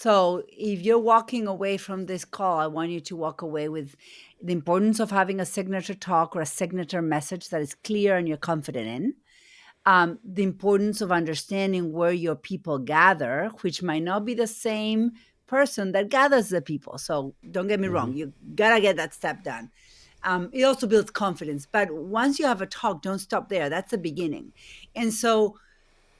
So if you're walking away from this call, I want you to walk away with the importance of having a signature talk or a signature message that is clear and you're confident in. The importance of understanding where your people gather, which might not be the same person that gathers the people. So don't get me wrong, you gotta get that step done. It also builds confidence. But once you have a talk, don't stop there. That's the beginning. And so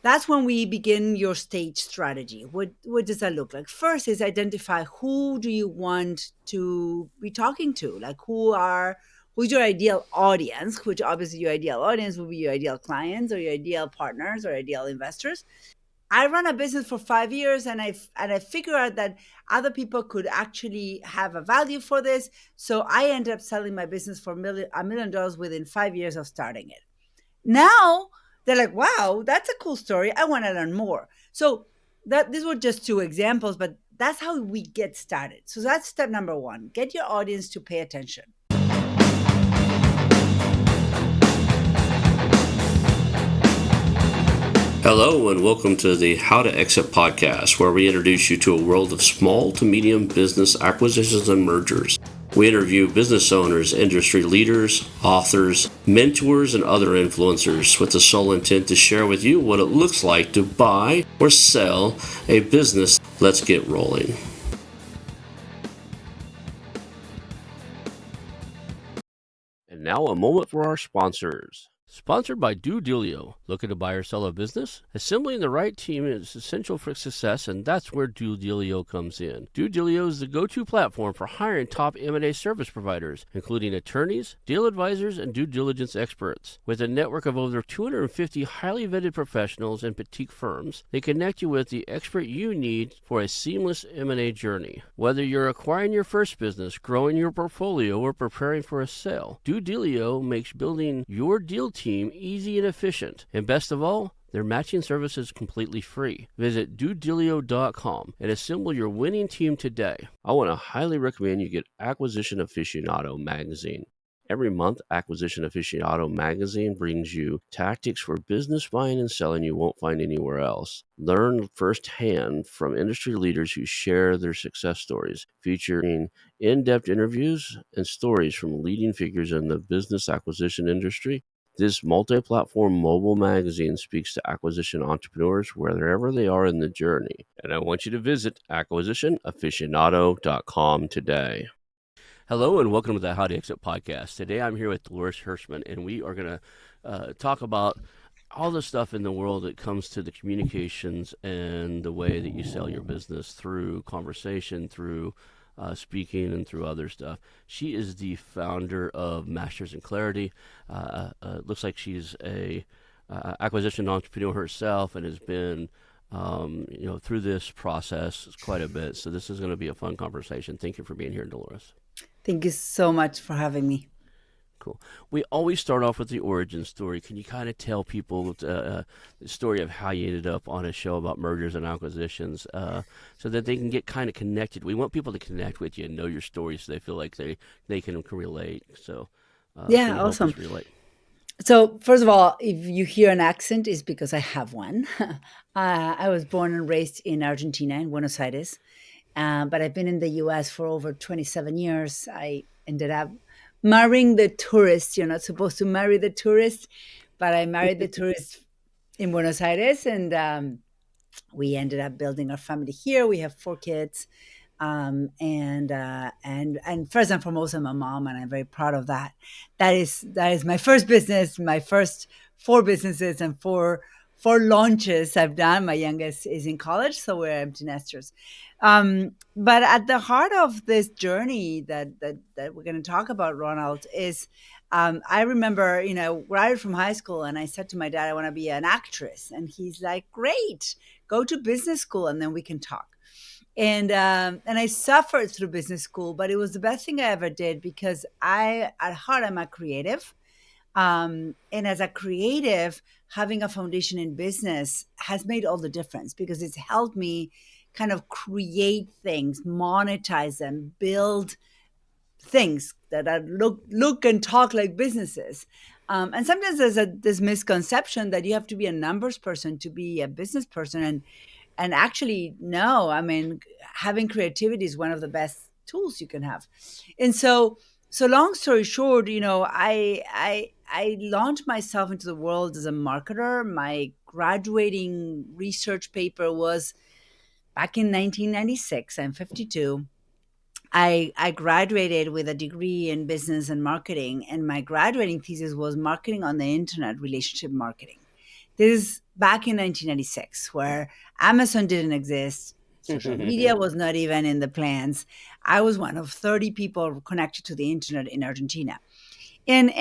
that's when we begin your stage strategy. What does that look like? First is identify who do you want to be talking to? Like who's your ideal audience, which obviously your ideal audience will be your ideal clients or your ideal partners or ideal investors. I run a business for 5 years and I figure out that other people could actually have a value for this. So I ended up selling my business for $1 million within 5 years of starting it. Now they're like, wow, that's a cool story. I want to learn more. So that these were just two examples, but that's how we get started. So that's step number one. Get your audience to pay attention. Hello, and welcome to the How to Exit podcast, where we introduce you to a world of small to medium business acquisitions and mergers. We interview business owners, industry leaders, authors, mentors, and other influencers with the sole intent to share with you what it looks like to buy or sell a business. Let's get rolling. And now a moment for our sponsors. Sponsored by DuDilio. Looking to buy or sell a business? Assembling the right team is essential for success, and that's where DuDilio comes in. DuDilio is the go-to platform for hiring top M&A service providers, including attorneys, deal advisors, and due diligence experts. With a network of over 250 highly vetted professionals and boutique firms, they connect you with the expert you need for a seamless M&A journey. Whether you're acquiring your first business, growing your portfolio, or preparing for a sale, DuDilio makes building your deal team easy and efficient. And best of all, their matching service is completely free. Visit dudilio.com and assemble your winning team today. I want to highly recommend you get Acquisition Aficionado magazine. Every month, Acquisition Aficionado magazine brings you tactics for business buying and selling you won't find anywhere else. Learn firsthand from industry leaders who share their success stories, featuring in-depth interviews and stories from leading figures in the business acquisition industry. This multi-platform mobile magazine speaks to acquisition entrepreneurs wherever they are in the journey. And I want you to visit acquisitionaficionado.com today. Hello and welcome to the How to Exit podcast. Today I'm here with Dolores Hirschmann, and we are going to talk about all the stuff in the world that comes to the communications and the way that you sell your business through conversation, through speaking, and through other stuff. She is the founder of Masters in Clarity. Looks like she's a acquisition entrepreneur herself and has been through this process quite a bit. So this is going to be a fun conversation. Thank you for being here, Dolores. Thank you so much for having me. Cool. We always start off with the origin story. Can you kind of tell people the story of how you ended up on a show about mergers and acquisitions so that they can get kind of connected? We want people to connect with you and know your story so they feel like they can relate. So Yeah, awesome. Relate? So first of all, if you hear an accent, it's because I have one. I was born and raised in Argentina, in Buenos Aires, but I've been in the U.S. for over 27 years. I ended up marrying the tourist. You're not supposed to marry the tourist, but I married the tourist in Buenos Aires, and we ended up building our family here. We have 4 kids, and first and foremost, I'm a mom, and I'm very proud of that. That is my first business, my first 4 businesses, and four launches I've done. My youngest is in college, so we're empty nesters. But at the heart of this journey that we're going to talk about, Ronald, is I remember, graduated from high school, and I said to my dad, I want to be an actress. And he's like, great, go to business school and then we can talk. And I suffered through business school, but it was the best thing I ever did because at heart, I'm a creative. And as a creative, having a foundation in business has made all the difference because it's helped me kind of create things, monetize them, build things that look and talk like businesses. And sometimes there's this misconception that you have to be a numbers person to be a business person. And actually, no, I mean, having creativity is one of the best tools you can have. And so long story short, I launched myself into the world as a marketer. My graduating research paper was back in 1996. I'm 52. I graduated with a degree in business and marketing, and my graduating thesis was marketing on the internet, relationship marketing. This is back in 1996, where Amazon didn't exist, social media was not even in the plans. I was one of 30 people connected to the internet in Argentina. And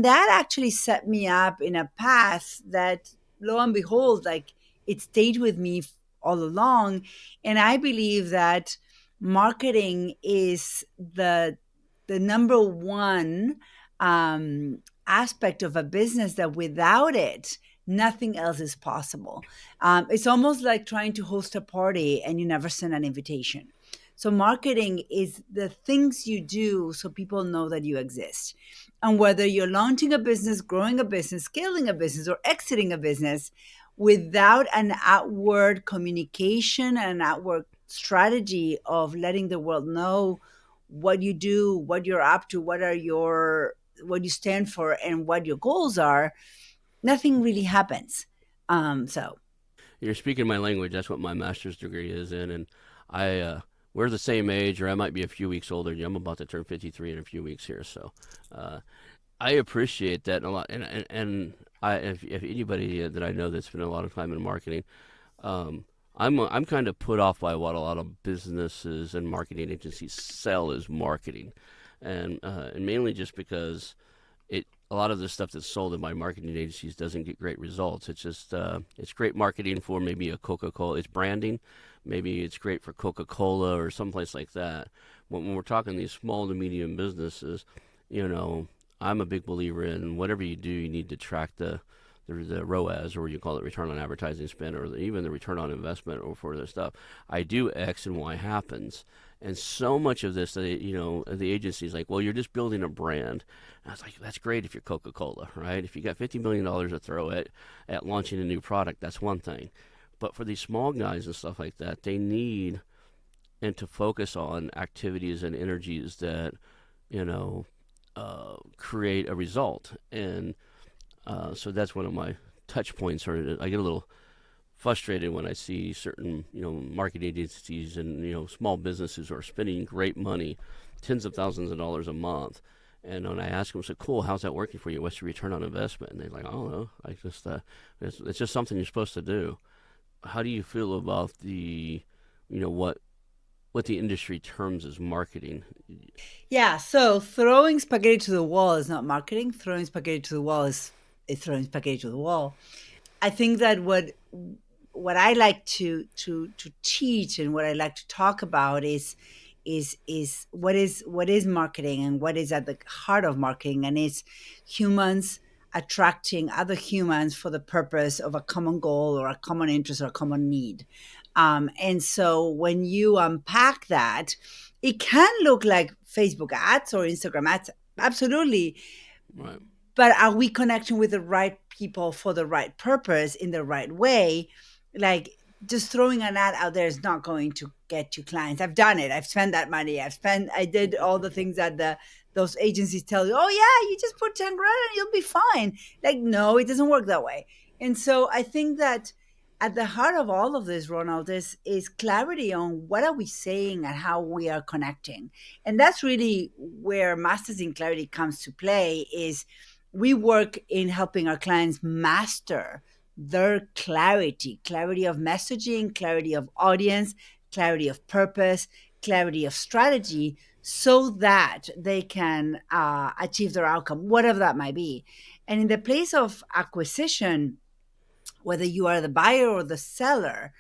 that actually set me up in a path that, lo and behold, like, it stayed with me all along. And I believe that marketing is the number one aspect of a business, that without it nothing else is possible. It's almost like trying to host a party and you never send an invitation. So marketing is the things you do so people know that you exist. And whether you're launching a business, growing a business, scaling a business, or exiting a business, without an outward communication and an outward strategy of letting the world know what you do, what you're up to, what you stand for, and what your goals are, nothing really happens. So You're speaking my language. That's what my master's degree is in, and I we're the same age, or I might be a few weeks older. I'm about to turn 53 in a few weeks here, so uh, I appreciate that a lot. And if anybody that I know that's spent a lot of time in marketing, um, I'm kind of put off by what a lot of businesses and marketing agencies sell as marketing, and mainly just because a lot of the stuff that's sold in my marketing agencies doesn't get great results. It's just it's great marketing for maybe a Coca-Cola. It's branding. Maybe it's great for Coca-Cola or someplace like that. When we're talking these small to medium businesses, you know, I'm a big believer in whatever you do, you need to track the ROAS, or you call it return on advertising spend, or even the return on investment, or for the stuff. I do X and Y happens. And so much of this, the agency's like, well, you're just building a brand. And I was like, that's great if you're Coca-Cola, right? If you got $50 million to throw at launching a new product, that's one thing. But for these small guys and stuff like that, they need and to focus on activities and energies that, you know, create a result. And so that's one of my touch points. Or I get a little frustrated when I see certain, marketing agencies and, small businesses who are spending great money, tens of thousands of dollars a month. And when I ask them, I say, cool, how's that working for you? What's your return on investment? And they're like, I don't know. It's just something you're supposed to do. How do you feel about what the industry terms as marketing? yeah, so throwing spaghetti to the wall is not marketing. Throwing spaghetti to the wall is throwing spaghetti to the wall. I think that what I like to teach, and what I like to talk about is what is marketing, and what is at the heart of marketing, and it's humans attracting other humans for the purpose of a common goal, or a common interest, or a common need. And so when you unpack that, it can look like Facebook ads or Instagram ads, absolutely. Right. But are we connecting with the right people for the right purpose in the right way? Like, just throwing an ad out there is not going to get you clients. I've done it. I've spent that money. I did all the things that those agencies tell you. Oh yeah, you just put 10 grand and you'll be fine. Like, no, it doesn't work that way. And so I think that at the heart of all of this, Ronald, is clarity on what are we saying and how we are connecting. And that's really where Masters in Clarity comes to play. Is we work in helping our clients master their clarity of messaging, clarity of audience, clarity of purpose, clarity of strategy, so that they can achieve their outcome, whatever that might be. And in the place of acquisition, whether you are the buyer or the seller,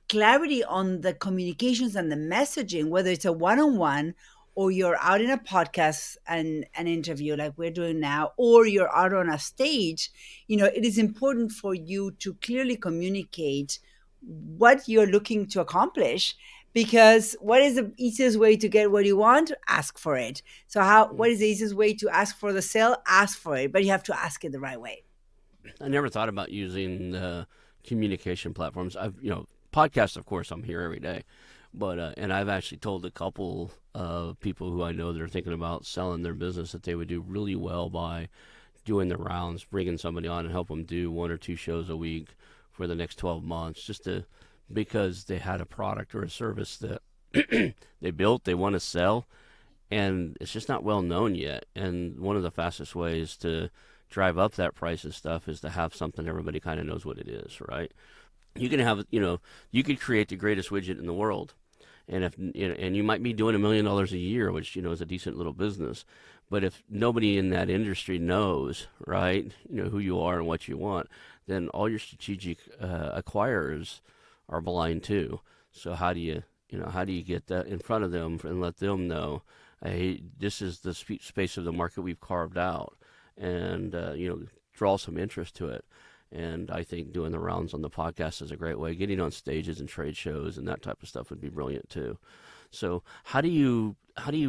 clarity on the communications and the messaging, whether it's a one-on-one, or you're out in a podcast and an interview like we're doing now, or you're out on a stage, it is important for you to clearly communicate what you're looking to accomplish. Because what is the easiest way to get what you want? Ask for it. So what is the easiest way to ask for the sale? Ask for it, but you have to ask it the right way. I never thought about using communication platforms. Podcast, of course, I'm here every day. But and I've actually told a couple of people who I know that are thinking about selling their business that they would do really well by doing the rounds, bringing somebody on and help them do 1 or 2 shows a week for the next 12 months, just to because they had a product or a service that they built, they want to sell, and it's just not well known yet. And one of the fastest ways to drive up that price and stuff is to have something everybody kind of knows what it is, right? You can have, you could create the greatest widget in the world, and if and you might be doing $1 million a year, which is a decent little business, but if nobody in that industry knows, right, who you are and what you want, then all your strategic acquirers are blind too. So how do you get that in front of them and let them know, hey, this is the space of the market we've carved out, and draw some interest to it. And I think doing the rounds on the podcast is a great way. Getting on stages and trade shows and that type of stuff would be brilliant too. So how do you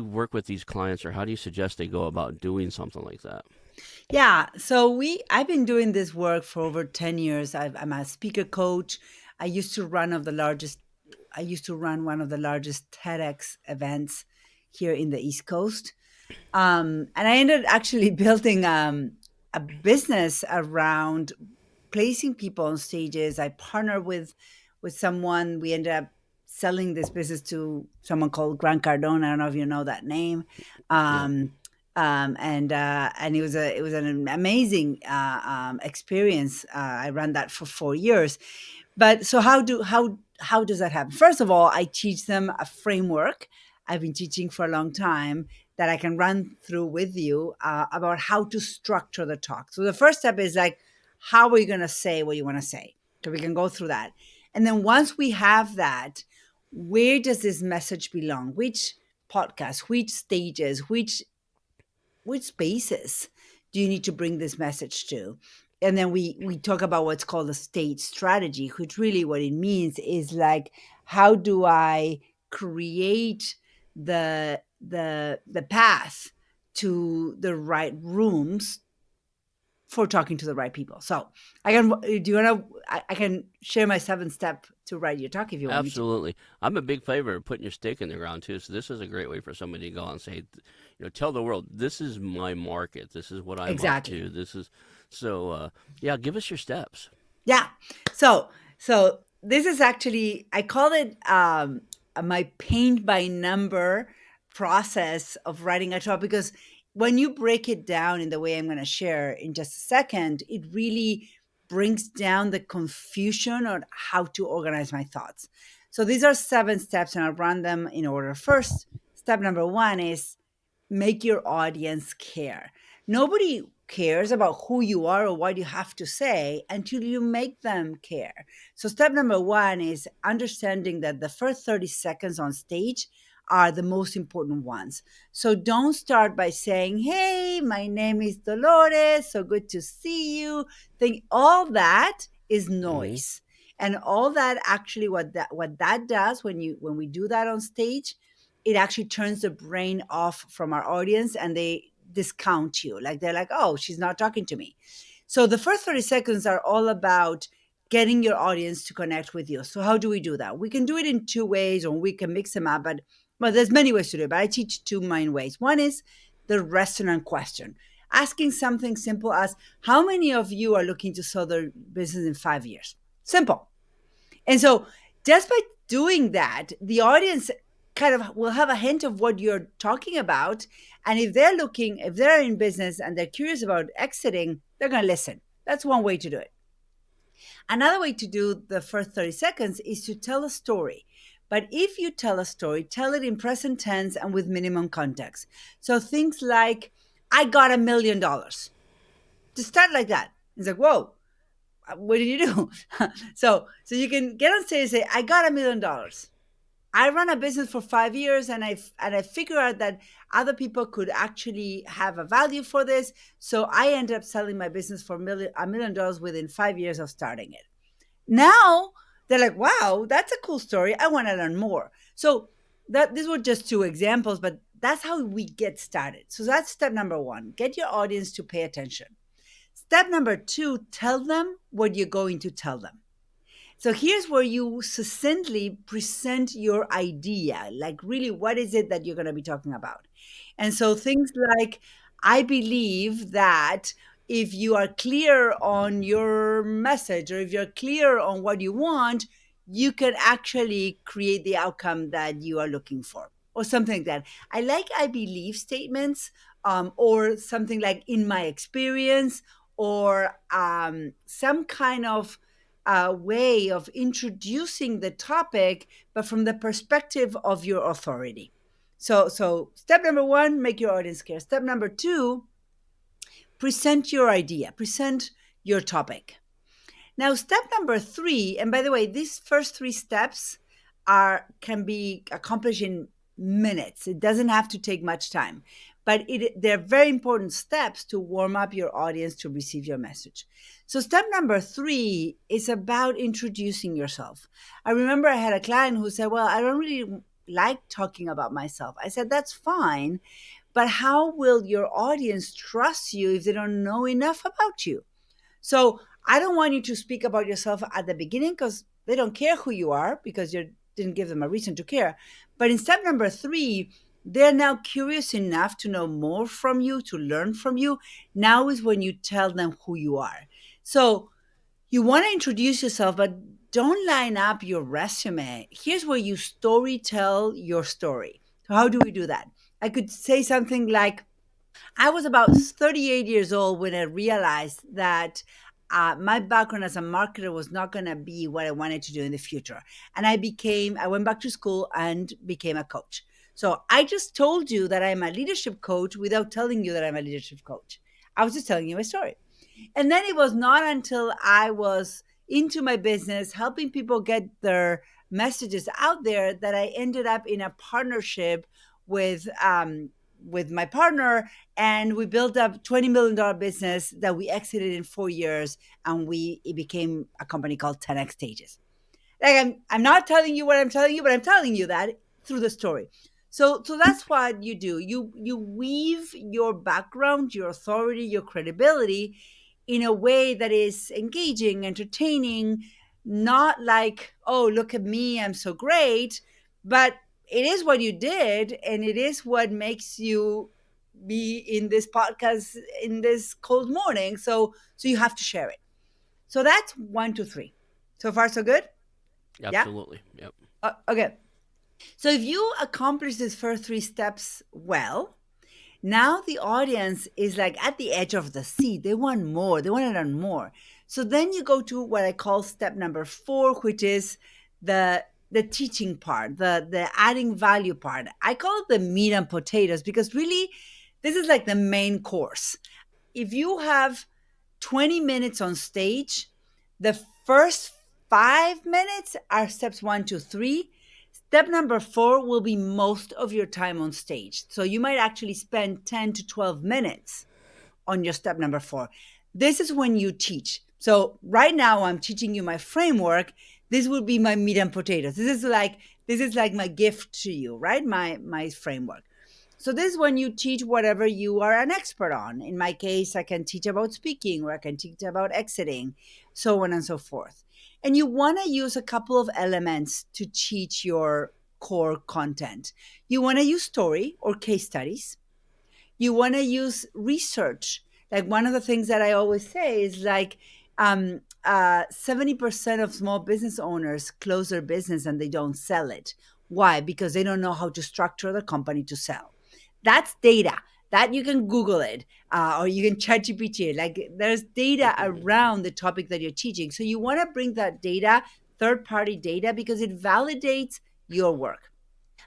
work with these clients, or how do you suggest they go about doing something like that? Yeah, so I've been doing this work for over 10 years. I'm a speaker coach. I used to run of the largest I used to run one of the largest TEDx events here in the East Coast. And I ended actually building a business around placing people on stages. I partnered with someone. We ended up selling this business to someone called Grant Cardone. I don't know if you know that name. Yeah. Um, and it was an amazing experience. I ran that for 4 years. But so how does that happen? First of all, I teach them a framework I've been teaching for a long time that I can run through with you about how to structure the talk. So the first step is like, how are you going to say what you want to say? So we can go through that. And then once we have that, where does this message belong? Which podcast, which stages, which spaces do you need to bring this message to? And then we talk about what's called a state strategy, which really what it means is like, how do I create the path to the right rooms for talking to the right people? So I can do you want to I can share my 7 step to write your talk if you want me to. Absolutely. I'm a big favor of putting your stake in the ground too. So this is a great way for somebody to go out and say, tell the world, this is my market. This is what I'm up Exactly. to. This is so. Yeah, give us your steps. Yeah. So this is actually I call it my paint by number process of writing a talk, because when you break it down in the way I'm going to share in just a second, it really brings down the confusion on how to organize my thoughts. So these are 7 steps, and I'll run them in order. First, step number 1 is make your audience care. Nobody cares about who you are or what you have to say until you make them care. So, step number 1 is understanding that the first 30 seconds on stage are the most important ones. So, don't start by saying, "Hey, my name is Dolores, so good to see you." Think all that is Hmm. noise. And all that actually what that does when we do that on stage, it actually turns the brain off from our audience, and they discount you. Like they're like, oh, she's not talking to me. So the first 30 seconds are all about getting your audience to connect with you. So how do we do that? We can do it in 2 ways, or we can mix them up, but well, there's many ways to do it, but I teach 2 main ways. One is the restaurant question, asking something simple as, how many of you are looking to sell their business in 5 years? Simple. And so just by doing that, the audience kind of will have a hint of what you're talking about. And if they're in business and they're curious about exiting, they're going to listen. That's one way to do it. Another way to do the first 30 seconds is to tell a story. But if you tell a story, tell it in present tense and with minimum context. So things like, I got $1 million. To start like that. It's like, whoa, what did you do? So you can get on stage and say, I got $1 million. I ran a business for 5 years, and I figured out that other people could actually have a value for this. So I ended up selling my business for $1 million within 5 years of starting it. Now they're like, wow, that's a cool story. I want to learn more. So that these were just 2 examples, but that's how we get started. So that's step number 1. Get your audience to pay attention. Step number 2, tell them what you're going to tell them. So here's where you succinctly present your idea, like really what is it that you're going to be talking about. And so things like, I believe that if you are clear on your message, or if you're clear on what you want, you can actually create the outcome that you are looking for, or something like that. I like I believe statements, or something like in my experience, or some kind of way of introducing the topic, but from the perspective of your authority. So step number one, make your audience care. Step number two, present your idea, present your topic. Now, step number three, and by the way, these first three steps can be accomplished in minutes. It doesn't have to take much time, but they're very important steps to warm up your audience to receive your message. So, step number three is about introducing yourself. I remember I had a client who said, "Well, I don't really like talking about myself." I said, "That's fine, but how will your audience trust you if they don't know enough about you?" So I don't want you to speak about yourself at the beginning, because they don't care who you are, because you didn't give them a reason to care. But in step number three, they're now curious enough to know more from you, to learn from you. Now is when you tell them who you are. So you want to introduce yourself, but don't line up your resume. Here's where you story tell your story. So how do we do that? I could say something like, I was about 38 years old when I realized that my background as a marketer was not going to be what I wanted to do in the future. And I went back to school and became a coach. So I just told you that I'm a leadership coach without telling you that I'm a leadership coach. I was just telling you my story. And then it was not until I was into my business, helping people get their messages out there, that I ended up in a partnership with my partner, and we built up $20 million business that we exited in 4 years, and it became a company called 10x Stages. Like, I'm not telling you what I'm telling you, but I'm telling you that through the story. So that's what you do. You weave your background, your authority, your credibility in a way that is engaging, entertaining, not like, oh, look at me, I'm so great, but it is what you did, and it is what makes you be in this podcast in this cold morning. So you have to share it. So that's one, two, three. So far, so good. Yeah. Absolutely. Yep. Okay. So if you accomplish these first three steps well, now the audience is like at the edge of the seat. They want more. They want to learn more. So then you go to what I call step number four, which is the teaching part, the adding value part. I call it the meat and potatoes, because really this is like the main course. If you have 20 minutes on stage, the first 5 minutes are steps one, two, three. Step number four will be most of your time on stage. So you might actually spend 10 to 12 minutes on your step number four. This is when you teach. So right now I'm teaching you my framework. This will be my meat and potatoes. This is like my gift to you, right? My framework. So this is when you teach whatever you are an expert on. In my case, I can teach about speaking, or I can teach about exiting, so on and so forth. And you want to use a couple of elements to teach your core content. You want to use story or case studies. You want to use research. Like, one of the things that I always say is like, 70% of small business owners close their business and they don't sell it. Why? Because they don't know how to structure the company to sell. That's data that you can Google it, or you can chat GPT. Like, there's data around the topic that you're teaching. So you want to bring that data, third party data, because it validates your work.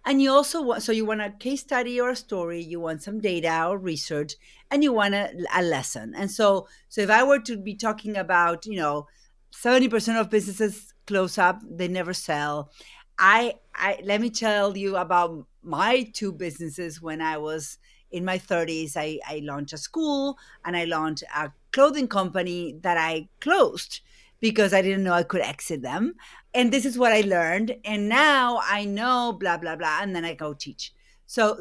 And you also want, so you want a case study or a story, you want some data or research, and you want a lesson. And so if I were to be talking about, 70% of businesses close up, they never sell. I let me tell you about my two businesses. When I was in my 30s, I launched a school, and I launched a clothing company that I closed because I didn't know I could exit them. And this is what I learned, and now I know blah blah blah, and then I go teach. So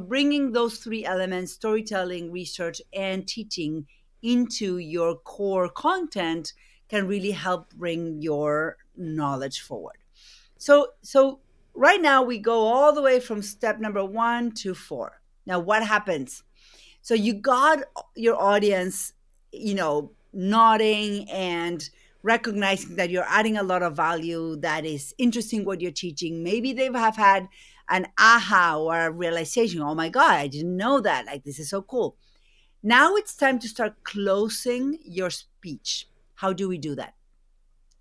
bringing those three elements, storytelling, research, and teaching, into your core content can really help bring your knowledge forward. So right now we go all the way from step number 1 to 4. Now what happens? So you got your audience, nodding and recognizing that you're adding a lot of value, that is interesting what you're teaching. Maybe they have had an aha or a realization. Oh my God, I didn't know that. Like, this is so cool. Now it's time to start closing your speech. How do we do that?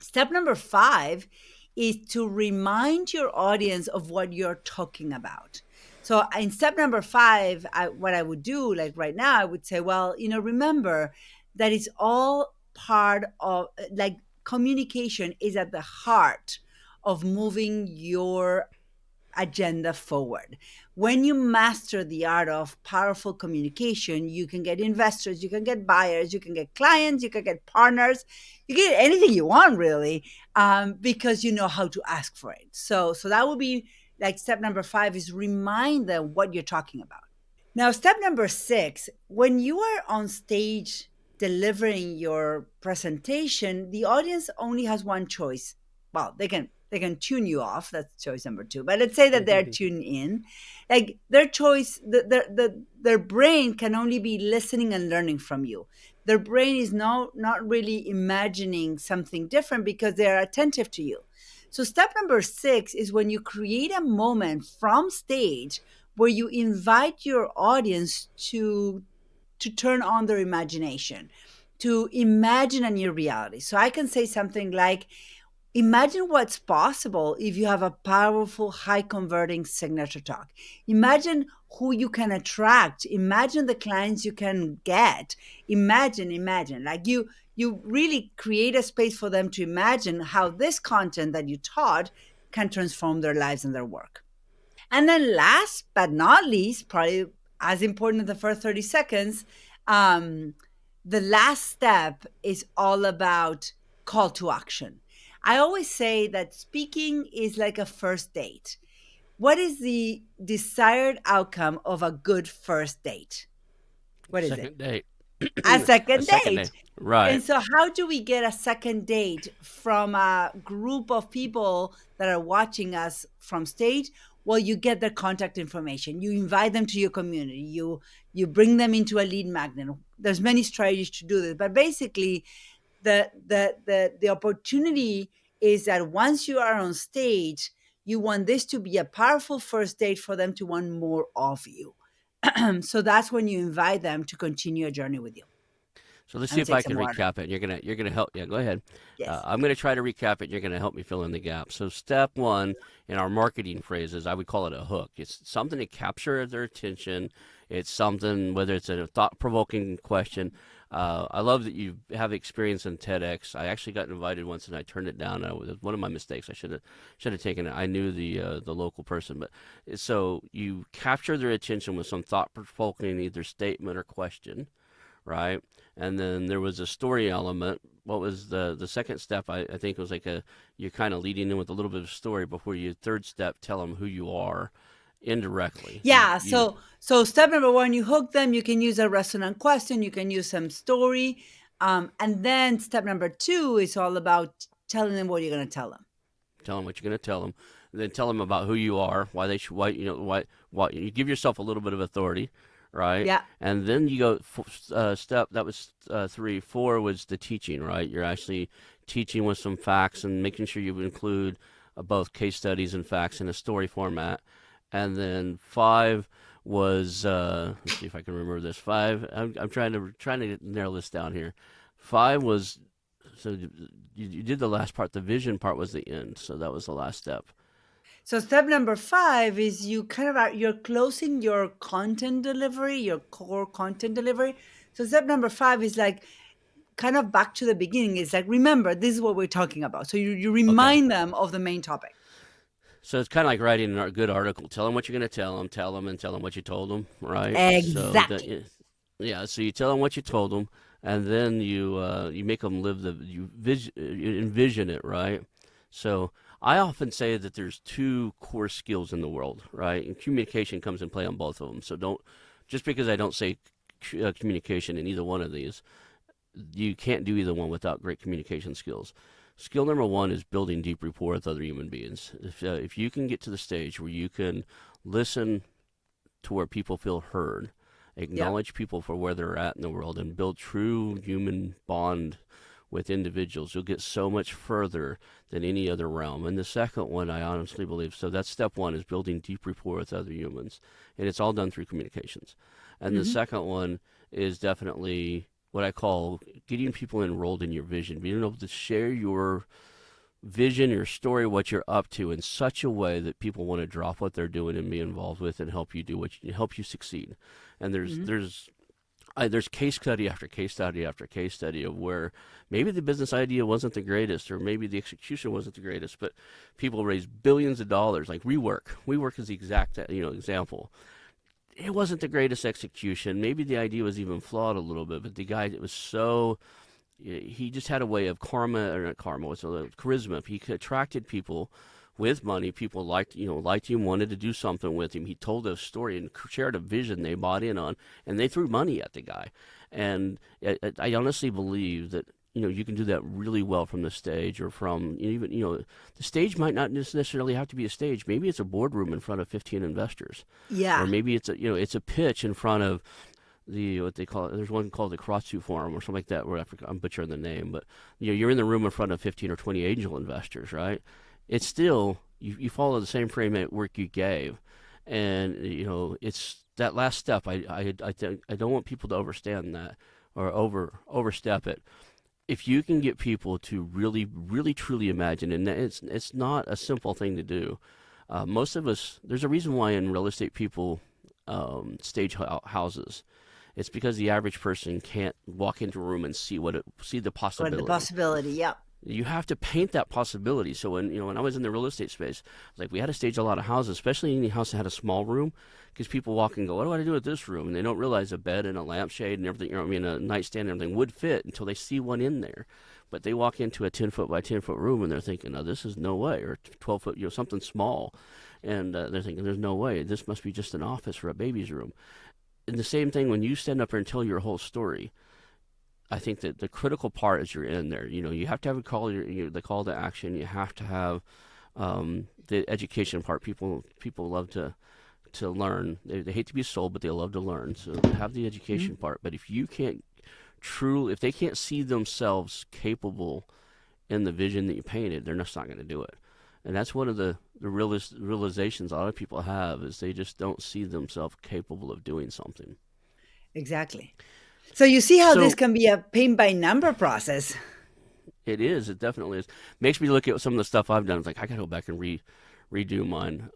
Step number 5 is to remind your audience of what you're talking about. So in step number 5, what I would do, like right now, I would say, well, remember that it's all part of, like, communication is at the heart of moving your agenda forward. When you master the art of powerful communication, you can get investors, you can get buyers, you can get clients, you can get partners, you can get anything you want, really, because you know how to ask for it. So that would be like step number 5, is remind them what you're talking about. Now, step number 6, when you are on stage delivering your presentation, the audience only has one choice. Well, they can tune you off. That's choice number 2. But let's say that they're tuned in. Like, their choice, their brain can only be listening and learning from you. Their brain is not really imagining something different because they're attentive to you. So step number 6 is when you create a moment from stage where you invite your audience to turn on their imagination, to imagine a new reality. So I can say something like, imagine what's possible if you have a powerful, high converting signature talk. Imagine who you can attract. Imagine the clients you can get. Imagine. Like, you really create a space for them to imagine how this content that you taught can transform their lives and their work. And then last but not least, probably as important as the first 30 seconds, um, the last step is all about call to action. I always say that speaking is like a first date. What is the desired outcome of a good first date? What is it? Second date. A A second second date. date. Right. And so, how do we get a second date from a group of people that are watching us from stage? Well, you get their contact information. You invite them to your community. You bring them into a lead magnet. There's many strategies to do this, but basically, the opportunity is that once you are on stage, you want this to be a powerful first date for them to want more of you. So that's when you invite them to continue a journey with you. So let's I'm see gonna if take I some can water. recap it. You're gonna help. Yeah, go ahead. Yes. I'm gonna try to recap it. You're gonna help me fill in the gap. So step 1 in our marketing phrases, I would call it a hook. It's something to capture their attention. It's something, whether it's a thought-provoking question. I love that you have experience in TEDx. I actually got invited once and I turned it down. It was one of my mistakes. I should have taken it. I knew the local person, but so you capture their attention with some thought-provoking either statement or question, right? And then there was a story element. What was the second step? I think it was like you're kind of leading in with a little bit of story before you third step tell them who you are indirectly. Yeah. So step number 1, you hook them. You can use a resonant question. You can use some story. And then step number 2 is all about telling them what you're going to tell them. tell them what you're going to tell them, and then tell them about who you are, why they should, why you give yourself a little bit of authority, right? Yeah. And then you go step. That was 3. 4 was the teaching, right? You're actually teaching with some facts and making sure you include both case studies and facts in a story format. And then 5 was let's see if I can remember this. 5. I'm trying to narrow this down here. 5 was so you did the last part. The vision part was the end. So that was the last step. So step number 5 is you kind of you're closing your content delivery, your core content delivery. So step number 5 is like kind of back to the beginning. It's like, remember, this is what we're talking about. So you Okay. remind them of the main topic. So it's kind of like writing a good article. Tell them what you're going to tell them, and tell them what you told them, right? So that, Exactly. yeah. So you tell them what you told them, and then you make them live you envision it, right? So I often say that there's 2 core skills in the world, right? And communication comes in play on both of them. So don't just because I don't say communication in either one of these, you can't do either one without great communication skills. Skill number one is building deep rapport with other human beings. If you can get to the stage where you can listen to where people feel heard, Yeah. acknowledge people for where they're at in the world, and build true human bond with individuals, you'll get so much further than any other realm. And the second one, I honestly believe, so that's step one, is building deep rapport with other humans. And it's all done through communications. And the Hmm. second one is definitely what I call getting people enrolled in your vision, being able to share your vision, your story, what you're up to in such a way that people want to drop what they're doing and be involved with and help you do what you help you succeed. And Hmm. there's case study after case study after case study of where maybe the business idea wasn't the greatest or maybe the execution wasn't the greatest, but people raised billions of dollars. Like WeWork is the exact example. It wasn't the greatest execution. Maybe the idea was even flawed a little bit, but the guy, it was so, he just had a way of karma, or not karma, what's the charisma. He attracted people with money. People liked him, wanted to do something with him. He told a story and shared a vision they bought in on, and they threw money at the guy. And I honestly believe that you can do that really well from the stage, or from even the stage might not necessarily have to be a stage. Maybe it's a boardroom in front of 15 investors, or Yeah. maybe it's a pitch in front of the what they call it. There's one called the Krotsu Forum or something like that. Where I'm butchering the name, but you're in the room in front of 15 or 20 angel investors, right? It's still you follow the same framework you gave, and it's that last step. I don't want people to overstand that or overstep it. If you can get people to really really truly imagine, and it's not a simple thing to do. Most of us, there's a reason why in real estate people stage houses. It's because the average person can't walk into a room and see the Or the possibility. possibility. Yeah. You have to paint that possibility. So when I was in the real estate space, like we had to stage a lot of houses, especially any house that had a small room, because people walk and go, "What do I do with this room?" And they don't realize a bed and a lampshade and everything, a nightstand and everything would fit until they see one in there. But they walk into a 10 foot by 10 foot room and they're thinking, "Oh, this is no way," or 12 foot, something small, and they're thinking, "There's no way. This must be just an office or a baby's room." And the same thing when you stand up there and tell your whole story. I think that the critical part is you're in there. You have to have the call to action. You have to have the education part. People love to learn. They hate to be sold, but they love to learn. So have the Hmm. education part. But if you can't if they can't see themselves capable in the vision that you painted, they're just not going to do it. And that's one of the realizations a lot of people have is they just don't see themselves capable of doing something. Exactly. So you see how this So can be a paint by number process. it is. It definitely is. Makes me look at some of the stuff I've done. It's like I gotta go back and redo mine.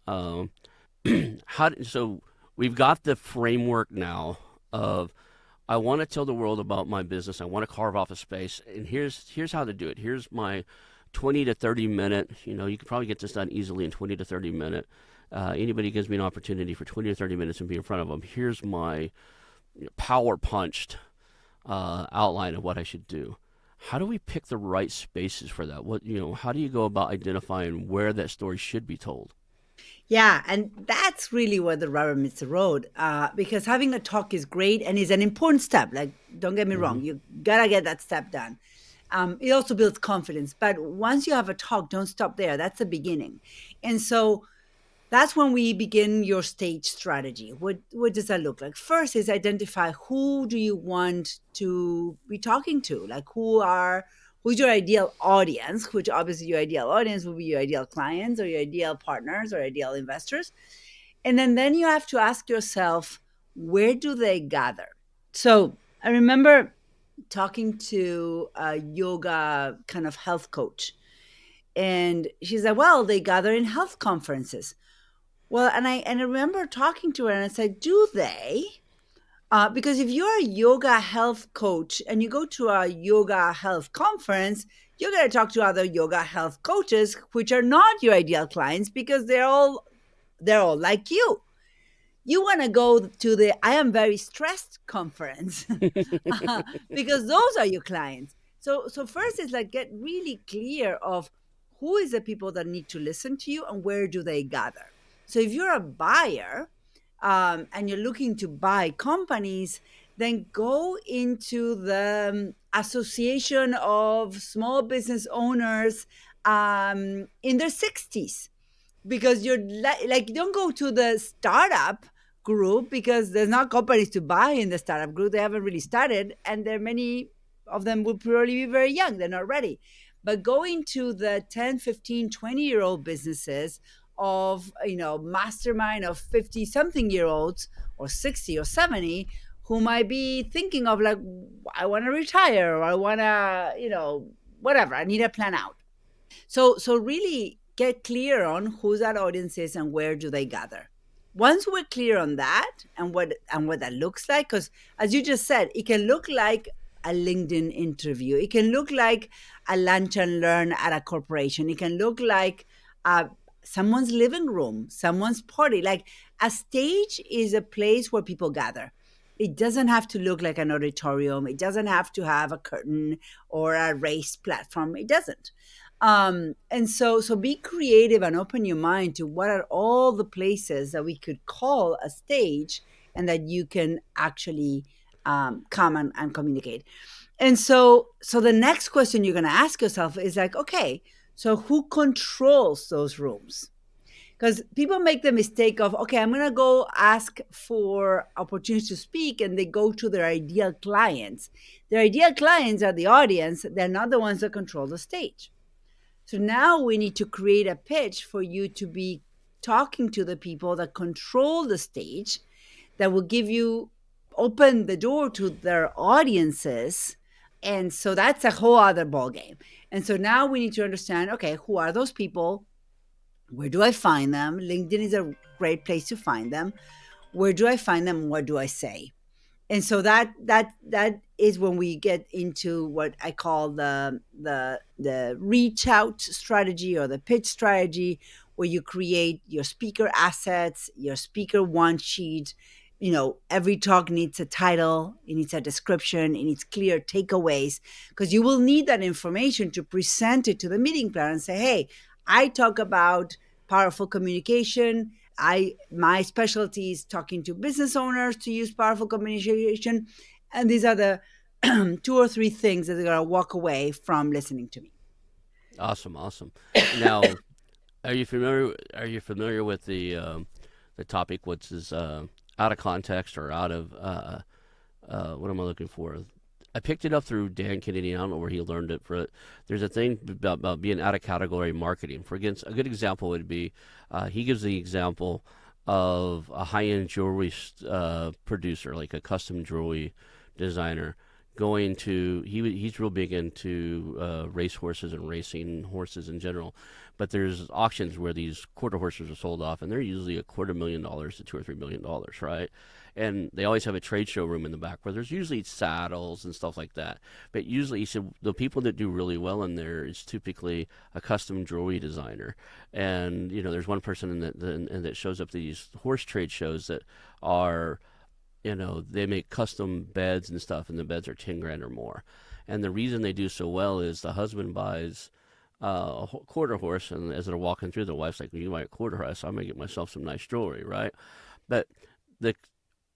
So we've got the framework now of I want to tell the world about my business. I want to carve off a space, and here's how to do it. Here's my 20 to 30 minute. You can probably get this done easily in 20 to 30 minute. Anybody gives me an opportunity for 20 to 30 minutes and be in front of them. Here's my power punched outline of what I should do. How do we pick the right spaces for that? How do you go about identifying where that story should be told? Yeah, and that's really where the rubber meets the road. Because having a talk is great and is an important step. Like, don't get me Mm-hmm. wrong, you gotta get that step done. It also builds confidence. But once you have a talk, don't stop there. That's the beginning. And so that's when we begin your stage strategy. What does that look like? First is identify who do you want to be talking to? Like who's your ideal audience, which obviously your ideal audience will be your ideal clients or your ideal partners or ideal investors. And then you have to ask yourself, where do they gather? So I remember talking to a yoga kind of health coach, and she said, well, they gather in health conferences. Well, and I remember talking to her and I said, "Do they?" Because if you're a yoga health coach and you go to a yoga health conference, you're going to talk to other yoga health coaches, which are not your ideal clients because they're all like you. You want to go to the I am very stressed conference because those are your clients. So first is like get really clear of who is the people that need to listen to you and where do they gather. So if you're a buyer and you're looking to buy companies, then go into the association of small business owners in their 60s, because you're like, you don't go to the startup group because there's not companies to buy in the startup group. They haven't really started, and there are many of them will probably be very young. They're not ready. But going to the 10, 15, 20-year-old businesses of, mastermind of 50 something year olds, or 60 or 70, who might be thinking of like, I want to retire, or I want to, whatever, I need to plan out. So really get clear on who that audience is and where do they gather. Once we're clear on that and what that looks like, because as you just said, it can look like a LinkedIn interview. It can look like a lunch and learn at a corporation. It can look like someone's living room, someone's party. Like, a stage is a place where people gather. It doesn't have to look like an auditorium. It doesn't have to have a curtain or a raised platform. It doesn't. And so be creative and open your mind to what are all the places that we could call a stage, and that you can actually come and communicate. And so the next question you're going to ask yourself is like, okay, so who controls those rooms? Because people make the mistake of, okay, I'm going to go ask for opportunities to speak, and they go to their ideal clients. Their ideal clients are the audience. They're not the ones that control the stage. So now we need to create a pitch for you to be talking to the people that control the stage, that will give you, open the door to their audiences. And so that's a whole other ball game. And so now we need to understand, okay, who are those people? Where do I find them? LinkedIn is a great place to find them. Where do I find them? What do I say? And so that is when we get into what I call the reach out strategy, or the pitch strategy, where you create your speaker assets, your speaker one sheet. Every talk needs a title, it needs a description, it needs clear takeaways, because you will need that information to present it to the meeting planner and say, hey, I talk about powerful communication. My specialty is talking to business owners to use powerful communication, and these are the two or three things that they're gonna walk away from listening to me. Awesome, awesome. Now, are you familiar with the topic, which is out of context, or out of what am I looking for? I picked it up through Dan Kennedy. I don't know where he learned it. There's a thing about being out of category marketing. For instance, a good example would be, he gives the example of a high-end jewelry producer, like a custom jewelry designer, going to he's real big into race horses and racing horses in general. But there's auctions where these quarter horses are sold off, and they're usually $250,000 to $2 or $3 million, right? And they always have a trade show room in the back where there's usually saddles and stuff like that. But usually, he said, the people that do really well in there is typically a custom jewelry designer. And there's one person that shows up to these horse trade shows that are, they make custom beds and stuff, and the beds are 10 grand or more. And the reason they do so well is the husband buys a quarter horse, and as they're walking through, the wife's like, well, you buy a quarter horse, I'm gonna get myself some nice jewelry, right? But the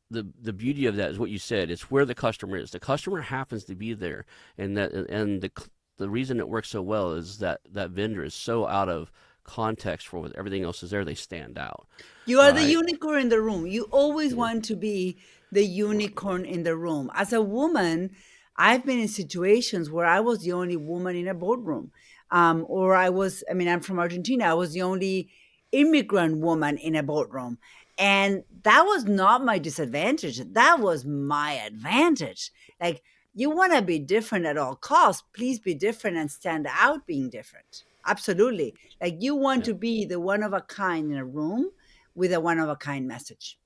the beauty of that is what you said. It's where the customer is. The customer happens to be there, and the reason it works so well is that that vendor is so out of context for what everything else is there. They stand out, You are the right? unicorn in the room. You always Mm, want to be the unicorn in the room. As a woman, I've been in situations where I was the only woman in a boardroom. Or I'm from Argentina. I was the only immigrant woman in a boardroom. And that was not my disadvantage. That was my advantage. Like, you want to be different at all costs. Please be different and stand out being different. Absolutely. Like, you want yeah. to be the one of a kind in a room with a one of a kind message.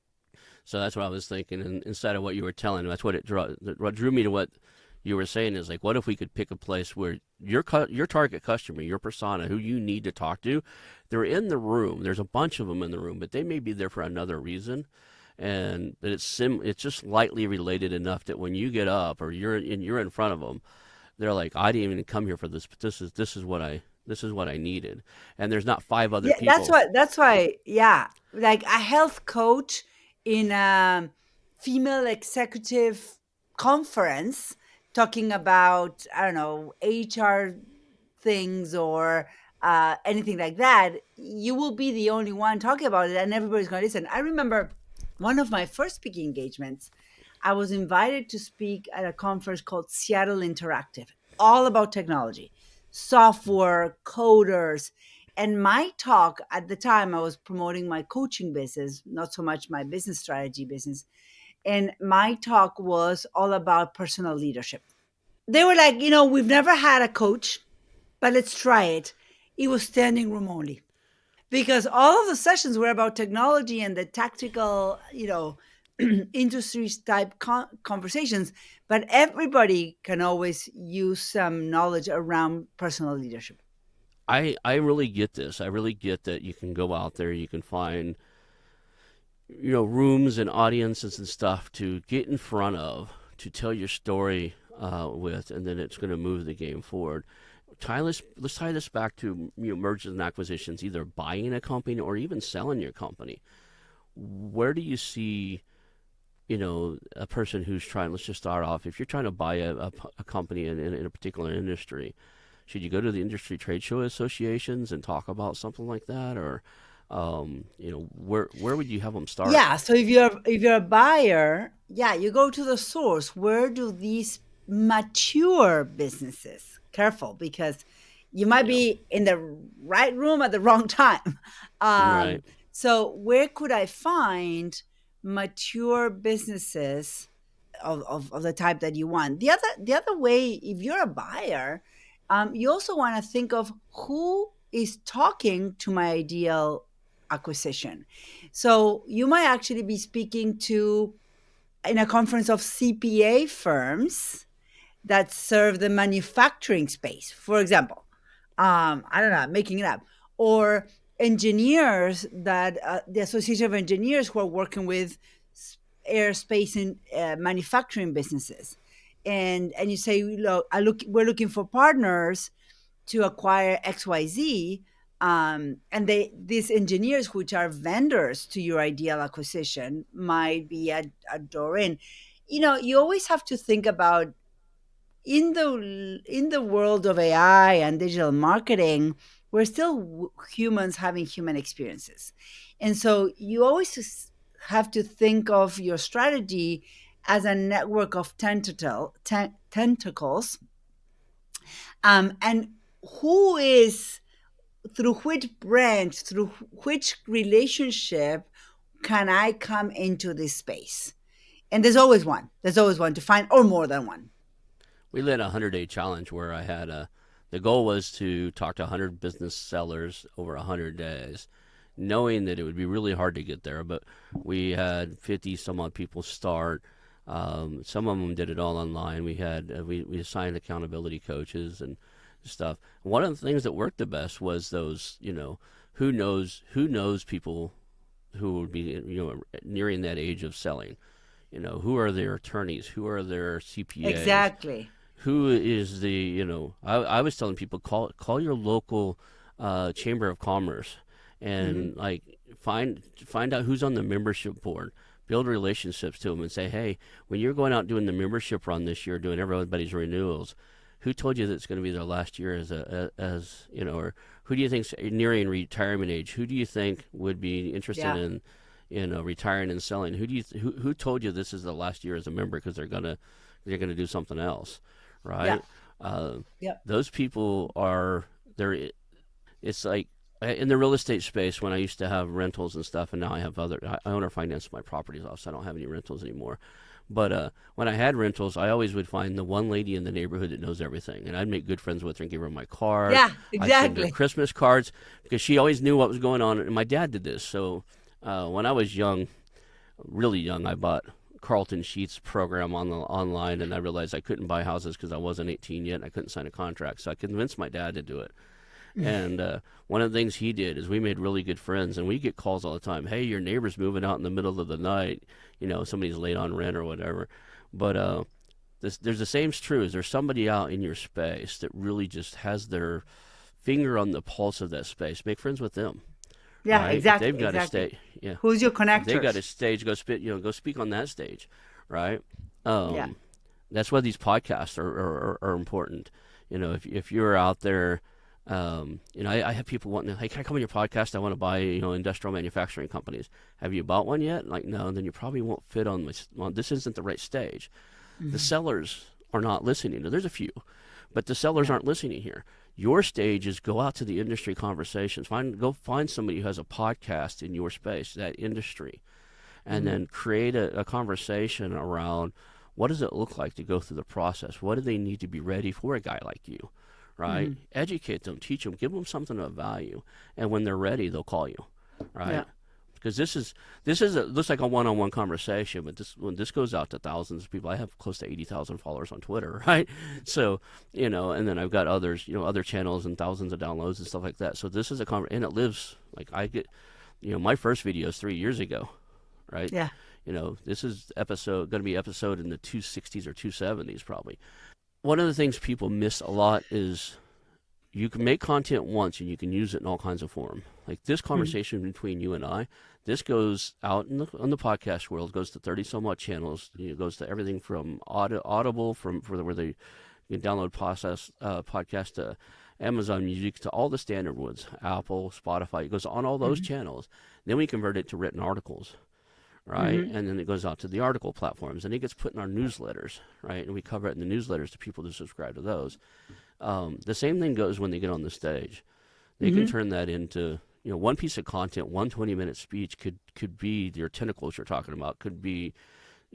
So that's what I was thinking, and instead of what you were telling, that's what drew me to what you were saying is like, what if we could pick a place where your target customer, your persona, who you need to talk to, they're in the room. There's a bunch of them in the room, but they may be there for another reason, and that it's just lightly related enough that when you get up or you're in front of them, they're like, I didn't even come here for this, but this is what I needed, and there's not five other Yeah, that's people. what that's why, yeah. Like, a health coach in a female executive conference talking about, I don't know, HR things or anything like that, you will be the only one talking about it and everybody's going to listen. I remember one of my first speaking engagements, I was invited to speak at a conference called Seattle Interactive, all about technology, software, coders. And my talk at the time, I was promoting my coaching business, not so much my business strategy business. And my talk was all about personal leadership. They were like, we've never had a coach, but let's try it. It was standing room only because all of the sessions were about technology and the tactical, industries type conversations, but everybody can always use some knowledge around personal leadership. I really get this. I really get that you can go out there, you can find rooms and audiences and stuff to get in front of, to tell your story with, and then it's going to move the game forward. Let's tie this back to mergers and acquisitions, either buying a company or even selling your company. Where do you see a person who's trying? Let's just start off. If you're trying to buy a company in a particular industry, should you go to the industry trade show associations and talk about something like that, or where would you have them start? Yeah, so if you're a buyer, yeah, you go to the source. Where do these mature businesses? Careful, because you might Yeah, be in the right room at the wrong time. right. Um, so where could I find mature businesses of the type that you want? The other way, if you're a buyer, you also want to think of who is talking to my ideal acquisition. So you might actually be speaking to in a conference of CPA firms that serve the manufacturing space, for example. I don't know, I'm making it up. Or engineers that the Association of Engineers who are working with aerospace and manufacturing businesses. And you say, we're looking for partners to acquire XYZ. And these engineers, which are vendors to your ideal acquisition, might be a door in. You always have to think about in the world of AI and digital marketing, we're still humans having human experiences, and so you always have to think of your strategy as a network of tentacles, and who is through which branch, through which relationship can I come into this space? And there's always one to find, or more than one. We led a 100-day challenge where the goal was to talk to 100 business sellers over 100 days, knowing that it would be really hard to get there. But we had 50 some odd people start. Some of them did it all online. We assigned accountability coaches and stuff. One of the things that worked the best was those, who knows people who would be nearing that age of selling. Who are their attorneys? Who are their CPAs? Exactly. Who is the I was telling people, call your local chamber of commerce Hmm. and like find out who's on the membership board, build relationships to them and say, hey, when you're going out doing the membership run this year, doing everybody's renewals, who told you that it's going to be their last year as or who do you think's nearing retirement age? Who do you think would be interested Yeah. in retiring and selling? Who told you this is the last year as a member because they're gonna do something else, Yeah. right? Uh, Yep. those people are there. It's like in the real estate space when I used to have rentals and stuff, and now I own or finance my properties off, so I don't have any rentals anymore. But when I had rentals, I always would find the one lady in the neighborhood that knows everything, and I'd make good friends with her and give her my card. Yeah. I'd send her Exactly. Christmas cards because she always knew what was going on, and my dad did this. So when I was young, really young, I bought Carlton Sheets program online, and I realized I couldn't buy houses because I wasn't 18 yet, and I couldn't sign a contract. So I convinced my dad to do it. And one of the things he did is we made really good friends, and we get calls all the time. Hey, your neighbor's moving out in the middle of the night. Somebody's late on rent or whatever. But there's the same true. Is there's somebody out in your space that really just has their finger on the pulse of that space? Make friends with them, Yeah. right? If Exactly. they've got a Exactly. stage, yeah. Who's your If they got connectors? a stage, go speak on that stage, right? Yeah. Um, That's why these podcasts are important. If you're out there, I have people wanting to, hey, can I come on your podcast? I want to buy, industrial manufacturing companies. Have you bought one yet? Like, no, then you probably won't fit on my, well, this isn't the right stage. The Mhm. sellers are not listening. There's a few, but the sellers Yeah. aren't listening here. Your stage is go out to the industry conversations. Go find somebody who has a podcast in your space, that industry, and Mhm. then create a conversation around what does it look like to go through the process? What do they need to be ready for a guy like you, right? Mhm. Educate them, teach them, give them something of value, and when they're ready, they'll call you, Yeah. right? Because looks like a one-on-one conversation, but when this goes out to thousands of people, I have close to 80,000 followers on Twitter, right? So and then I've got others, other channels and thousands of downloads and stuff like that. So this is a and it lives like I get, my first video is 3 years ago, right? Yeah. This is going to be episode in the 260s or 270s probably. One of the things people miss a lot is you can make content once and you can use it in all kinds of form. Like this Mhm. conversation between you and I, this goes out in the podcast world, goes to 30 so much channels. It goes to everything from Audible, where they you can download podcast to Amazon Music, to all the standard ones, Apple, Spotify. It goes on all those Mhm. channels. Then we convert it to written articles, right? Mhm. And then it goes out to the article platforms, and it gets put in our newsletters, right? And we cover it in the newsletters to people to subscribe to those. The same thing goes when they get on the stage. They can Mhm. turn that into one piece of content. One 20-minute speech could be your tentacles you're talking about. Could be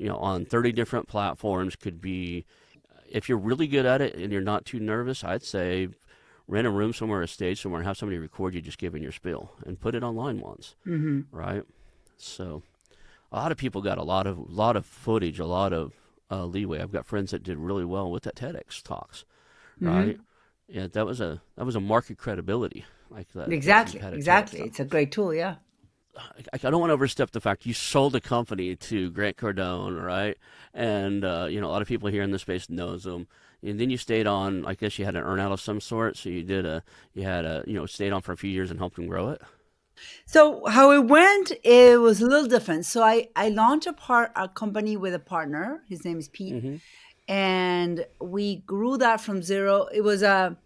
on 30 different platforms. Could be, if you're really good at it and you're not too nervous, I'd say rent a room somewhere, a stage somewhere, and have somebody record you just giving your spiel and put it online once, Mhm. right? So a lot of people got a lot of footage, a lot of leeway. I've got friends that did really well with that TEDx talks, right? Mhm. Yeah, that was a market credibility, like that you've Exactly. had a TEDx Exactly. talk. It's a great tool. Yeah. I don't want to overstep the fact you sold a company to Grant Cardone, right? And a lot of people here in the space knows him. And then you stayed on. I guess you had an earnout of some sort, so stayed on for a few years and helped him grow it. So how it went, it was a little different. So I launched a company with a partner. His name is Pete, Mm-hmm. and we grew that from zero. It was a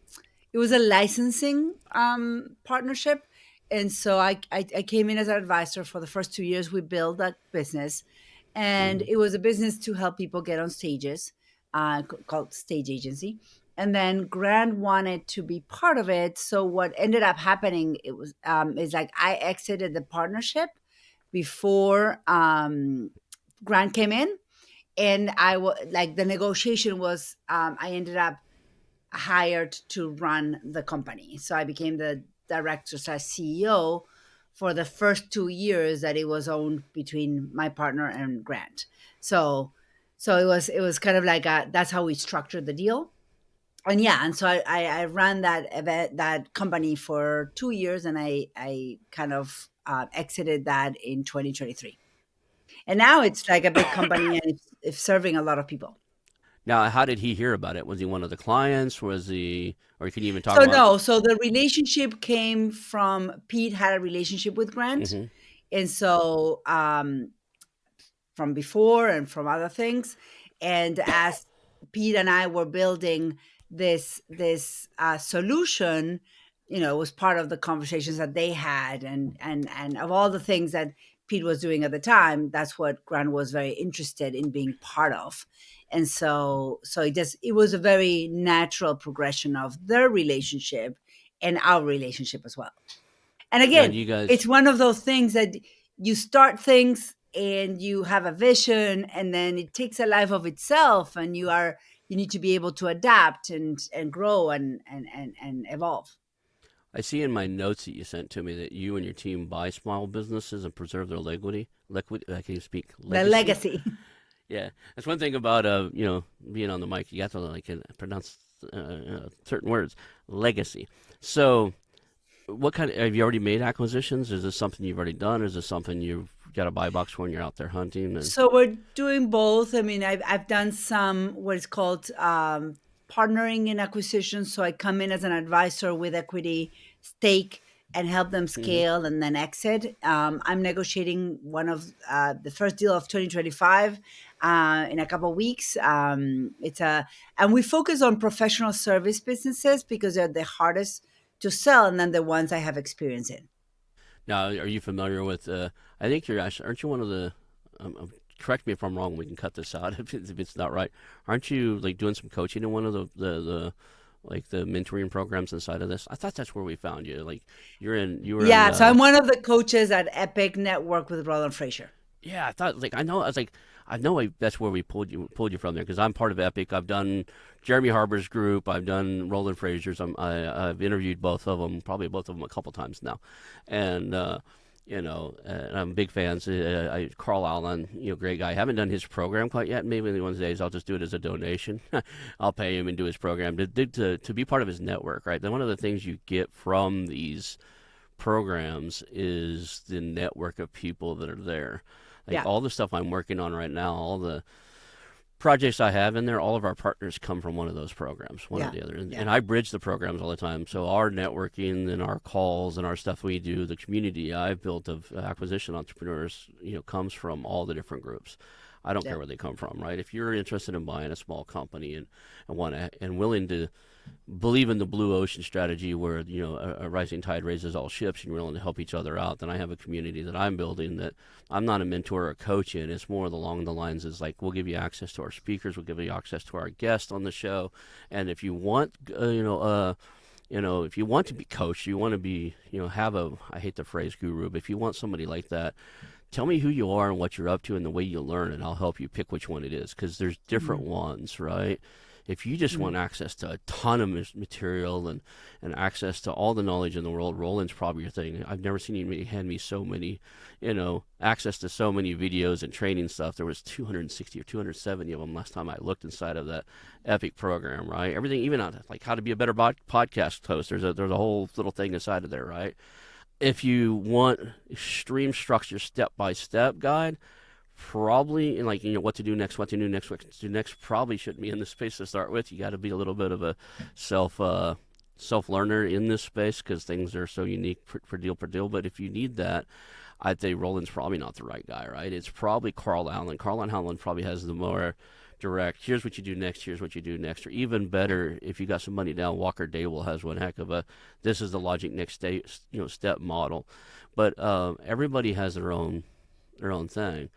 licensing partnership, and so I came in as an advisor for the first 2 years. We built that business, and Mm-hmm. it was a business to help people get on stages, called Stage Agency. And then Grant wanted to be part of it. So what ended up happening, it was is like I exited the partnership before Grant came in, and I was like the negotiation was I ended up hired to run the company. So I became the director slash CEO for the first 2 years that it was owned between my partner and Grant. So it was kind of like that's how we structured the deal. And yeah, and so I ran that company for 2 years, and I kind of exited that in 2023. And now it's like a big company, and it's serving a lot of people. Now, how did he hear about it? Was he one of the clients? Was he, or can you even talk So about? no, so the relationship came from Pete had a relationship with Grant, Mm-hmm. and so from before and from other things, and as Pete and I were building this solution, it was part of the conversations that they had, and of all the things that Pete was doing at the time, that's what Grant was very interested in being part of. And so it was a very natural progression of their relationship and our relationship as well. And Now, again, do you guys? it's one of those things that you start things and you have a vision, and then it takes a life of itself, and you need to be able to adapt and grow and evolve. I see in my notes that you sent to me that you and your team buy small businesses and preserve their liquid. I can speak The legacy. legacy. Yeah, that's one thing about being on the mic. You have to like pronounce certain words. Legacy. So, what kind of have you already made acquisitions? Is this something you've already done? Is this something you've got a buy box for when you're out there hunting? And So we're doing both. I mean, I've done some what is called partnering in acquisition. So I come in as an advisor with equity stake and help them Hmm. scale and then exit. I'm negotiating one of the first deal of 2025 in a couple of weeks. And we focus on professional service businesses because they're the hardest to sell, and then the ones I have experience in. Now, are you familiar with? I think you're actually, aren't you one of the? Correct me if I'm wrong. We can cut this out if it's not right. Aren't you like doing some coaching in one of the like the mentoring programs inside of this? I thought that's where we found you. Like you were in Yeah, so I'm one of the coaches at Epic Network with Roland Frazier. yeah, I thought like I was like I know that's where we pulled you from there because I'm part of Epic. I've done Jeremy Harbor's group. I've done Roland Frazier's. I've interviewed both of them, probably both of them a couple times now, and I'm big fans. Carl Allen, great guy. I haven't done his program quite yet. Maybe one of these days I'll just do it as a donation. I'll pay him and do his program to be part of his network. Right. Then one of the things you get from these programs is the network of people that are there. Like Yeah, all the stuff I'm working on right now, all the projects I have in there, all of our partners come from one of those programs, one or yeah, the other. And, yeah, and I bridge the programs all the time. So our networking and our calls and our stuff we do, the community I've built of acquisition entrepreneurs, comes from all the different groups. I don't yeah, care where they come from, right? If you're interested in buying a small company and want to, and willing to believe in the blue ocean strategy where a rising tide raises all ships and you're willing to help each other out, then I have a community that I'm building that I'm not a mentor or a coach in. It's more along the lines is like we'll give you access to our speakers, we'll give you access to our guests on the show, and if you want if you want to be coached, you want to be, have a, I hate the phrase guru, but if you want somebody like that, tell me who you are and what you're up to and the way you learn, and I'll help you pick which one it is because there's different mhm, ones, right? If you just mhm. want access to a ton of material and access to all the knowledge in the world, Roland's probably your thing. I've never seen him hand me so many, access to so many videos and training stuff. There was 260 or 270 of them last time I looked inside of that Epic program, right? Everything, even on like how to be a better podcast host. There's a whole little thing inside of there, right? If you want extreme structure, step by step guide, probably in like what to do next, what to do next, what to do next, probably shouldn't be in this space to start with. You got to be a little bit of a self self learner in this space because things are so unique per deal per deal. But if you need that, I'd say Roland's probably not the right guy, right? It's probably Carl Allen. Carl Allen probably has the more direct. Here's what you do next. Here's what you do next. Or even better, if you got some money down, Walker Dable has one heck of a. This is the logic next step model. But everybody has their own thing.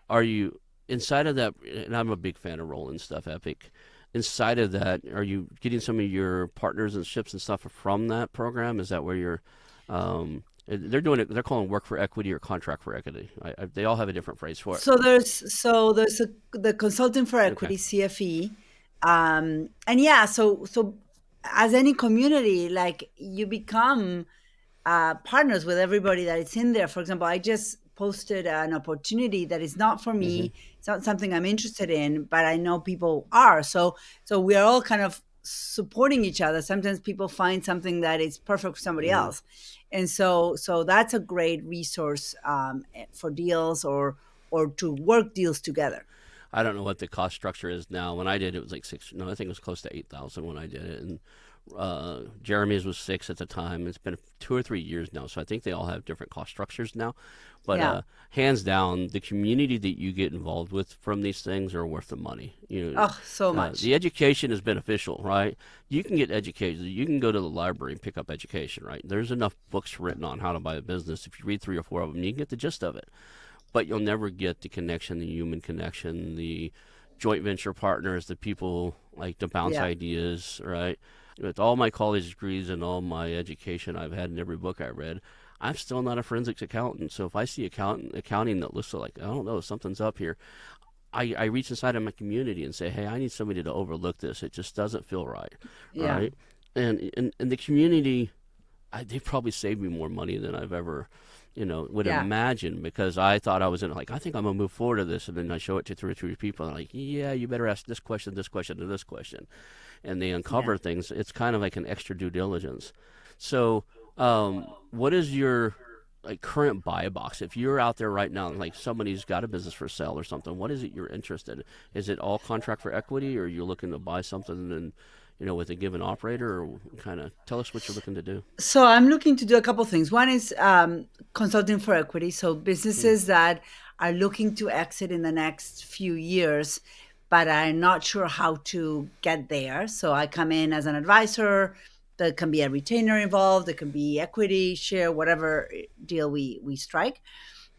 Are you inside of that? And I'm a big fan of Roland stuff, Epic. Inside of that, are you getting some of your partners and ships and stuff from that program? Is that where you're? They're doing it. They're calling work for equity or contract for equity. They all have a different phrase for it. So there's the consulting for Okay. equity CFE, and yeah, so as any community, like you become partners with everybody that is in there. For example, I just posted an opportunity that is not for Mm-hmm. me. It's not something I'm interested in, but I know people are. So we are all kind of supporting each other. Sometimes people find something that is perfect for somebody Mm-hmm. else, and so that's a great resource for deals or to work deals together. I don't know what the cost structure is now. When I did, it was like six. No, I think it was close to 8,000 when I did it, and Jeremy's was six at the time. It's been 2 or 3 years now, so I think they all have different cost structures now. But Yeah. hands down, the community that you get involved with from these things are worth the money. Oh, so much. The education is beneficial, right? You can get educated. You can go to the library and pick up education, right? There's enough books written on how to buy a business. If you read 3 or 4 of them, you can get the gist of it. But you'll never get the connection, the human connection, the joint venture partners, the people like to bounce Yeah. ideas, right? With all my college degrees and all my education I've had in every book I read, I'm still not a forensics accountant. So if I see accounting that looks like, I don't know, something's up here, I reach inside of my community and say, hey, I need somebody to overlook this. It just doesn't feel right, Yeah. right? And the community, they probably saved me more money than I've ever, would Yeah. imagine because I thought I was in like I think I'm gonna move forward to this, and then I show it to 2 or 3 people, and I'm like, yeah, you better ask this question, and this question, and they Yeah. uncover things. It's kind of like an extra due diligence. So, what is your like current buy box? If you're out there right now, and like somebody's got a business for sale or something, what is it you're interested in? Is it all contract for equity, or are you looking to buy something and with a given operator, or kind of tell us what you're looking to do? So I'm looking to do a couple things. One is consulting for equity. So Hmm. businesses that are looking to exit in the next few years, but are not sure how to get there. So I come in as an advisor. There can be a retainer involved. There can be equity share, whatever deal we strike.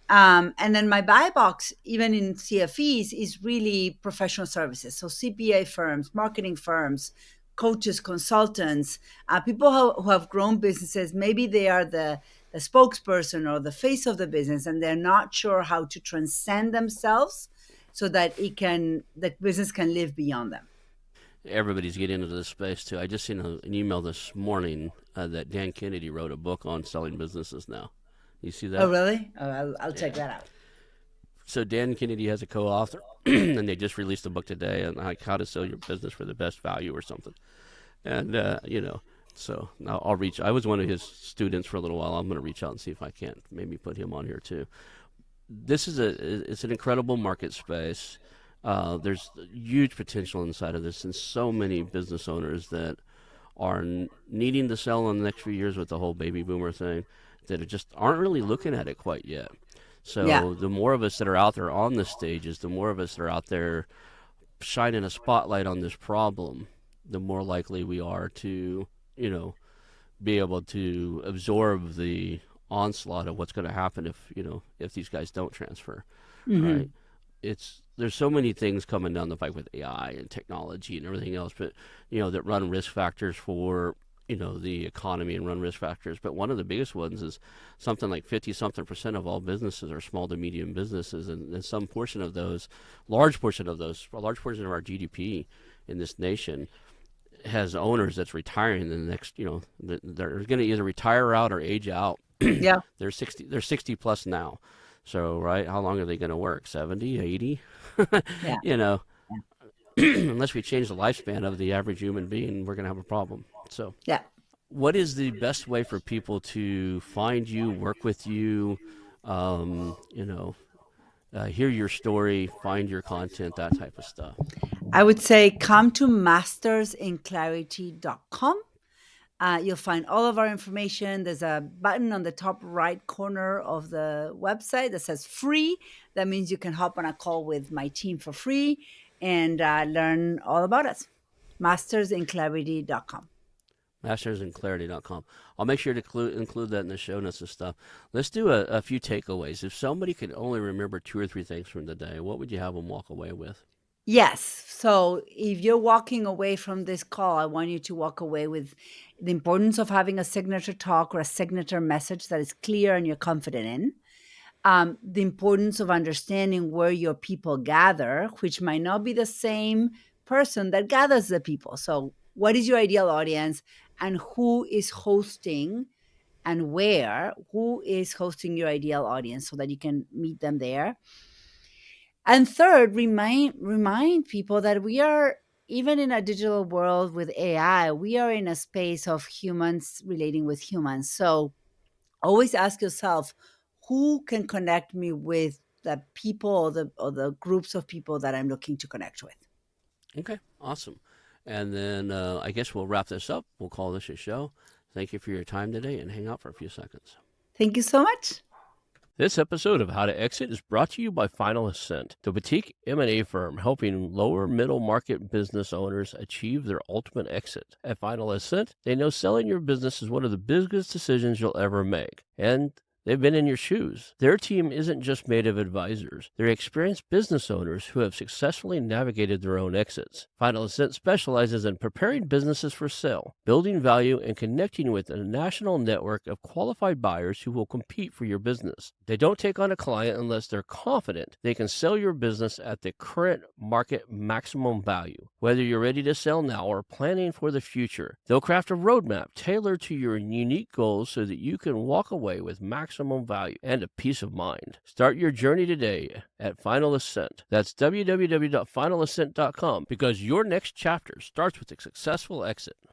And then my buy box, even in CFEs, is really professional services. So CPA firms, marketing firms, coaches, consultants, people who have grown businesses. Maybe they are the spokesperson or the face of the business, and they're not sure how to transcend themselves so that the business can live beyond them. Everybody's getting into this space too. I just seen an email this morning that Dan Kennedy wrote a book on selling businesses now. You see Oh, that? really? Oh, I'll check Yeah. that out. So Dan Kennedy has a co-author, and they just released a book today on like how to sell your business for the best value or something. And so now I'll reach. I was one of his students for a little while. I'm going to reach out and see if I can't maybe put him on here too. It's an incredible market space. There's huge potential inside of this, and so many business owners that are needing to sell in the next few years with the whole baby boomer thing that just aren't really looking at it quite yet. Yeah. So the more of us that are out there on the stages, the more of us that are out there shining a spotlight on this problem, the more likely we are to, you know, be able to absorb the onslaught of what's going to happen if these guys don't transfer, right? Hmm. There's so many things coming down the pipe with AI and technology and everything else, but that run risk factors for the economy and run risk factors. But one of the biggest ones is something like 50 something percent of all businesses are small to medium businesses, and some portion of those, a large portion of our GDP in this nation has owners that's retiring in the next, they're going to either retire out or age out. Yeah. They're 60 plus now. So, right, how long are they going to work? 70, 80? Yeah. you know, unless we change the lifespan of the average human being, we're going to have a problem. So, Yeah. what is the best way for people to find you, work with you, um, you know, hear your story, find your content, that type of stuff? I would say come to mastersinclarity.com. You'll find all of our information. There's a button on the top right corner of the website that says free. That means you can hop on a call with my team for free and learn all about us. Mastersinclarity.com. Mastersinclarity.com. I'll make sure to include that in the show notes and stuff. Let's do a few takeaways. If somebody could only remember two or three things from the day, what would you have them walk away with? Yes. So if you're walking away from this call, I want you to walk away with the importance of having a signature talk or a signature message that is clear and you're confident in. The importance of understanding where your people gather, which might not be the same person that gathers the people. So, what is your ideal audience and who is hosting and where? Who is hosting your ideal audience so that you can meet them there? And third, remind people that we are, even in a digital world with AI, we are in a space of humans relating with humans. So always ask yourself, who can connect me with the people or the groups of people that I'm looking to connect with. Okay, awesome. And then I guess we'll wrap this up. We'll call this a show. Thank you for your time today, and hang out for a few seconds. Thank you so much. This episode of How to Exit is brought to you by Final Ascent, the boutique M&A firm helping lower middle market business owners achieve their ultimate exit. At Final Ascent, they know selling your business is one of the biggest decisions you'll ever make, and they've been in your shoes. Their team isn't just made of advisors. They're experienced business owners who have successfully navigated their own exits. Final Ascent specializes in preparing businesses for sale, building value, and connecting with a national network of qualified buyers who will compete for your business. They don't take on a client unless they're confident they can sell your business at the current market maximum value. Whether you're ready to sell now or planning for the future, they'll craft a roadmap tailored to your unique goals so that you can walk away with maximum value and a peace of mind. Start your journey today at Final Ascent. That's www.finalascent.com, because your next chapter starts with a successful exit.